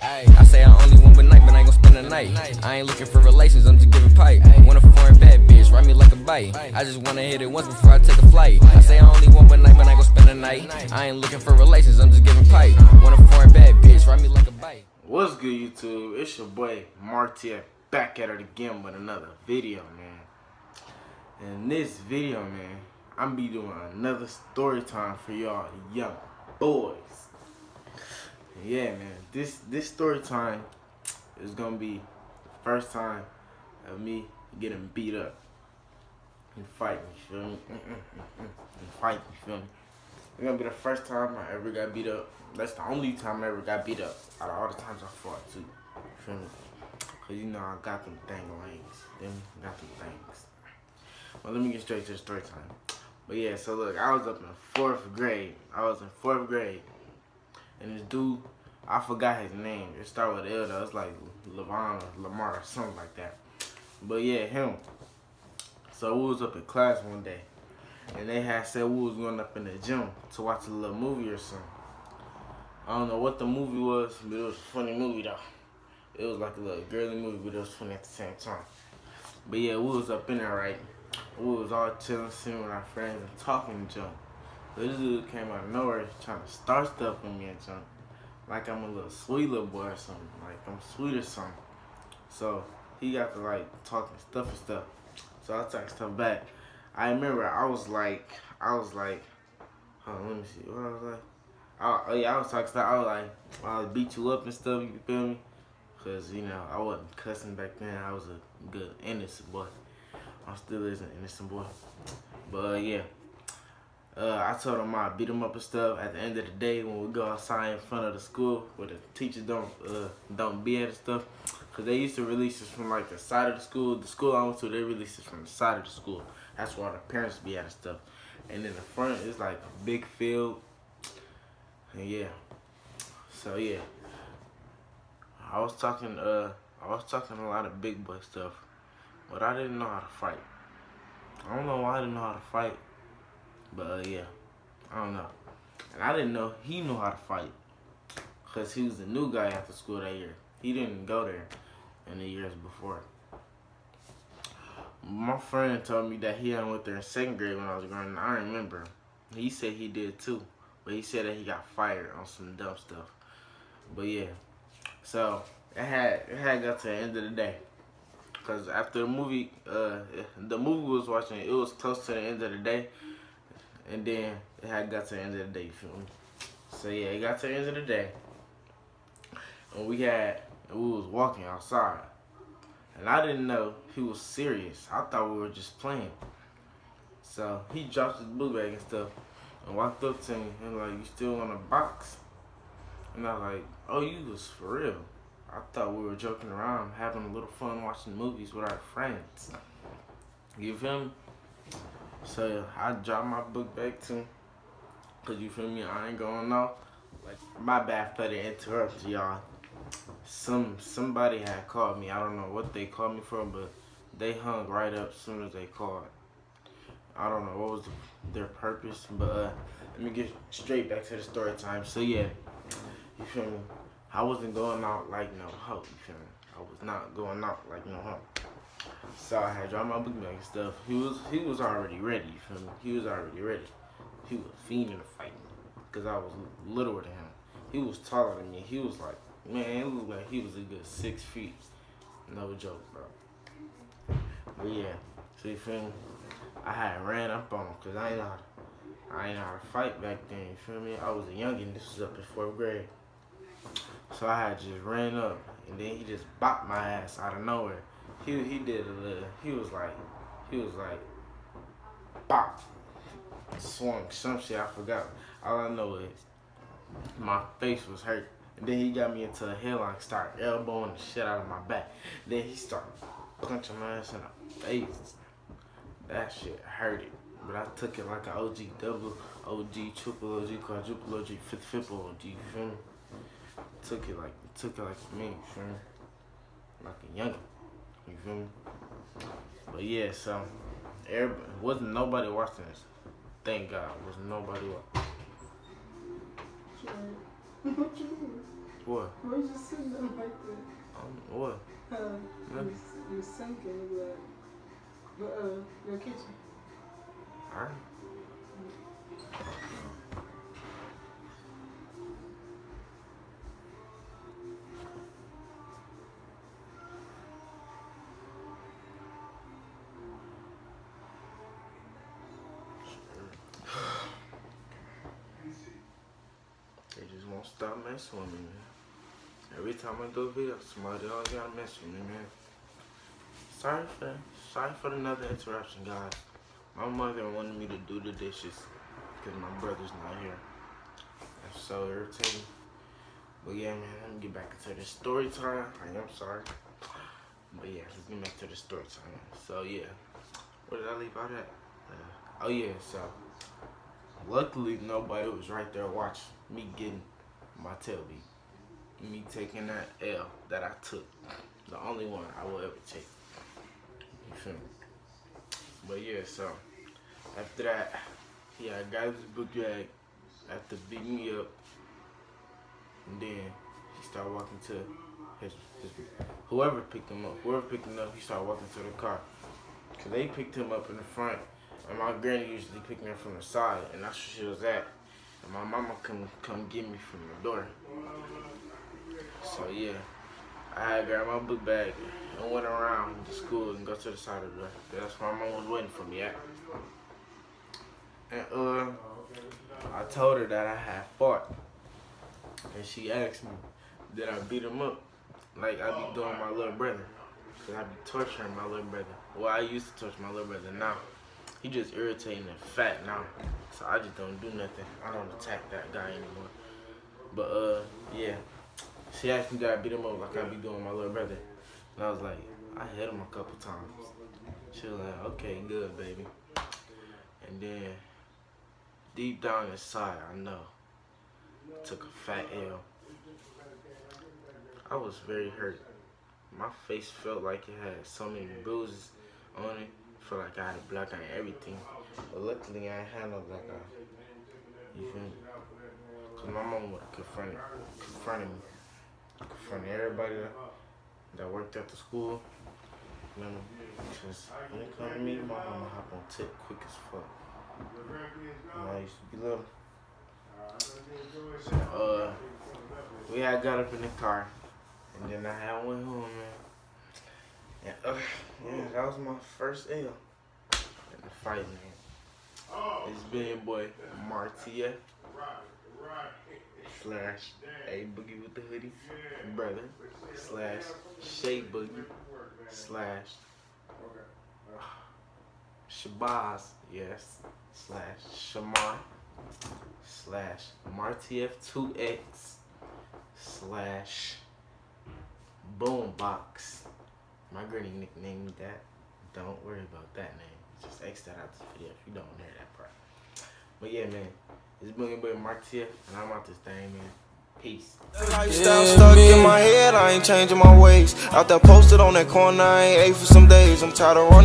I say I only want one night, but I ain't gon' spend the night. I ain't looking for relations, I'm just giving pipe. Want a foreign bad bitch, ride me like a bite. I just wanna hit it once before I take a flight. I say I only want one night, but I ain't gon' spend the night. I ain't looking for relations, I'm just giving pipe. Want a foreign bad bitch, ride me like a bite. What's good, YouTube? It's your boy Martier back at it again with another video, man. In this video, man, I'm be doing another story time for y'all young boys. Yeah, man, this story time is gonna be the first time of me getting beat up and fighting. You feel me? And fighting. You feel me? It's gonna be the first time I ever got beat up. That's the only time I ever got beat up out of all the times I fought too. You feel me? Cause you know I got them things. Got them things. Well, let me get straight to the story time. But yeah, so look, I was up in 4th grade. And this dude, I forgot his name. It started with L though. It's like Levon or Lamar or something like that. But yeah, him. So we was up in class one day, and they had said we was going up in the gym to watch a little movie or something. I don't know what the movie was, but it was a funny movie though. It was like a little girly movie, but it was funny at the same time. But yeah, we was up in there, right? We was all chilling, sitting with our friends and talking junk. This dude came out of nowhere trying to start stuff with me and junk. Like I'm a little sweet little boy or something. Like I'm sweet or something. So he got to like talking stuff and stuff. So I talked stuff back. I remember I was like, hold on, let me see, what I was like? I was talking stuff, I was like, I'll beat you up and stuff, you feel me? Cause, you know, I wasn't cussing back then. I was a good, innocent boy. I still is an innocent boy. But yeah, I told him I'd beat him up and stuff. At the end of the day, when we go outside in front of the school, where the teachers don't be at and stuff, cause they used to release us from like the side of the school. The school I went to, they released us from the side of the school. That's where all the parents be at and stuff. And in the front, it's like a big field. And yeah, so yeah, I was talking a lot of big boy stuff, but I didn't know how to fight. I don't know why I didn't know how to fight, but yeah, I don't know. And I didn't know he knew how to fight, cause he was the new guy after school that year. He didn't go there in the years before. My friend told me that he had went there in 2nd grade when I was growing up. I remember. He said he did too, but he said that he got fired on some dumb stuff. But yeah, so it had got to the end of the day. Cause after the movie we was watching, it was close to the end of the day, and then it had got to the end of the day. You feel me? So yeah, it got to the end of the day, and we was walking outside, and I didn't know he was serious. I thought we were just playing. So he dropped his book bag and stuff, and walked up to me and like, "You still want a box?" And I was like, "Oh, you was for real? I thought we were joking around, having a little fun watching movies with our friends." You feel me? So I dropped my book back to him. Cause you feel me? I ain't going off. Like, my bad for the interruption, y'all. Somebody had called me. I don't know what they called me for, but they hung right up as soon as they called. I don't know what was their purpose, but let me get straight back to the story time. So yeah, you feel me? I wasn't going out like no hoe, you feel me? I was not going out like no hoe. So I had dropped my book bag and stuff. He was already ready, you feel me? He was already ready. He was fiending to fight me, cause I was littler than him. He was taller than me. He was like, man, it looked like he was a good 6 feet. No joke, bro. But yeah, so you feel me? I had ran up on him, cause I ain't know how to fight back then, you feel me? I was a youngin', this was up in 4th grade. So I had just ran up, and then he just bopped my ass out of nowhere. He did a little, he was like, bop. Swung some shit, I forgot. All I know is my face was hurt. And then he got me into a headlock, started elbowing the shit out of my back. Then he started punching my ass in the face. That shit hurted. But I took it like an OG, double OG, triple OG, quadruple OG, fifth OG, you feel me? Took it like me, you feel me? Like a youngin', you feel me? But yeah, so wasn't nobody watching this. Thank God, wasn't nobody watching. What? Why you just sitting there like that? What? You're sinking, your kitchen. Alright. They just won't stop messing with me, man. Every time I do a video, somebody always gotta mess with me, man. Sorry for another interruption, guys. My mother wanted me to do the dishes because my brother's not here. That's so irritating. But yeah, man, let me get back into the story time. I am sorry. But yeah, let's get back to the story time. So yeah, where did I leave out at? Oh yeah, so luckily nobody was right there watching me getting my tail beat. Me taking that L that I took. The only one I will ever take. You feel me? But yeah, so after that, yeah, I got his book bag after beating me up. And then he started walking to his whoever picked him up. Whoever picked him up, he started walking to the car. Cause they picked him up in the front, and my granny usually picked me up from the side, and that's where she was at. And my mama come get me from the door. So yeah, I had to grab my book bag and went around the school and go to the side of the door. That's where my mom was waiting for me at. And I told her that I had fought, and she asked me, did I beat him up like I be doing my little brother? Cause I be torturing my little brother. Well, I used to torture my little brother. Now he just irritating and fat now, so I just don't do nothing. I don't attack that guy anymore. But yeah, she asked me did I beat him up like I be doing my little brother, and I was like, I hit him a couple times. She was like, okay, good, baby. And then deep down inside, I know I took a fat L. I was very hurt. My face felt like it had so many bruises on it. Felt like I had a black eye and everything. But luckily, I ain't had no black eye. You feel me? Cause my mom would have confronted me. Confronted everybody that worked at the school. You know, because when it comes to me, my mama hop on tip quick as fuck. When I used to be little. So, we had got up in the car. And then I had went home, man. And yeah, that was my first L in the fight, man. It's been your boy Martia / A Boogie with the hoodie brother / Shay Boogie / Shabazz, yes, / Shamar / Martief2X / Boombox. My granny nicknamed me that. Don't worry about that name. Just X that out this video if you don't hear that part. But yeah, man, it's Boogie Boy Martia, and I'm out this thing, man. Peace. Lifestyle stuck in my head, I ain't changing my ways. Out there posted on that corner, I ain't ate for some days. I'm tired of running.